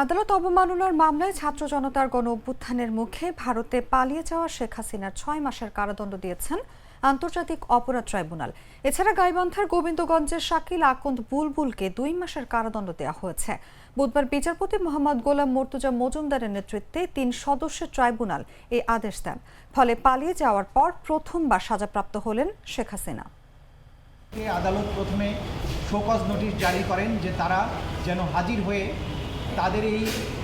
আদালত অবমাননার মামলায় ছাত্র জনতার গণ অভ্যুত্থানের মুখে ভারতে পালিয়ে যাওয়া শেখ হাসিনার ৬ মাসের কারাদণ্ড দিয়েছেন আন্তর্জাতিক অপরাধ ট্রাইব্যুনাল। এছাড়া গাইবান্ধার গোবিন্দগঞ্জের শাকিল আকন্দ বুলবুলকে ২ মাসের কারাদণ্ড দেওয়া হয়েছে। বুধবার বিচারপতি মোহাম্মদ গোলাম মর্তুজা মজুমদারের নেতৃত্বে ৩ সদস্যের ট্রাইব্যুনাল এই আদেশ দেন। ফলে পালিয়ে যাওয়ার পর প্রথমবার সাজাপ্রাপ্ত হলেন শেখ হাসিনা। আদালত প্রথমে শোকজ নোটিশ জারি করেন যে তারা যেন হাজির হয়ে তাদের এই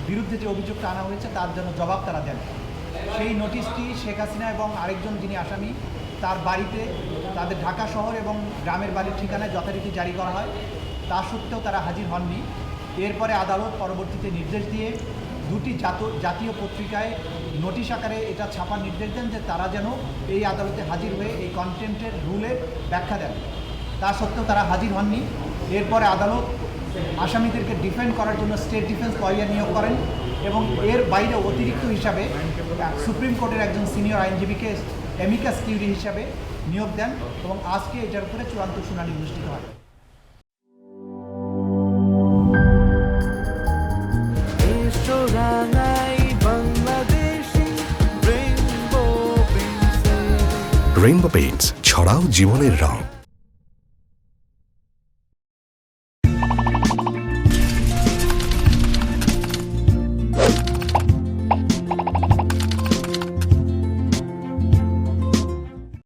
বিরুদ্ধে যে অভিযোগটা আনা হয়েছে তার জন্য জবাব তারা দেন। সেই নোটিশটি শেখ হাসিনা এবং আরেকজন যিনি আসামি তার বাড়িতে, তাদের ঢাকা শহর এবং গ্রামের বাড়ির ঠিকানায় যথারীতি জারি করা হয়। তা সত্ত্বেও তারা হাজির হননি। এরপরে আদালত পরবর্তীতে নির্দেশ দিয়ে 2টি জাতীয় পত্রিকায় নোটিশ আকারে এটা ছাপার নির্দেশ দেন যে তারা যেন এই আদালতে হাজির হয়ে এই কন্টেম্পটের রুলের ব্যাখ্যা দেন। তা সত্ত্বেও তারা হাজির হননি। এরপরে আদালত আসামিদেরকে ডিফেন্ড করার জন্য স্টেট ডিফেন্স লয়ার নিয়োগ করেন এবং এর বাইরে অতিরিক্ত হিসাবে সুপ্রিম কোর্টের একজন সিনিয়র আইনজীবীকে অ্যামিকাস কিউরি হিসাবে নিয়োগ দেন এবং আজকে এটার উপরে চূড়ান্ত শুনানি অনুষ্ঠিত হয়। রেইনবো পেইন্টস, ছড়াও জীবনের রং।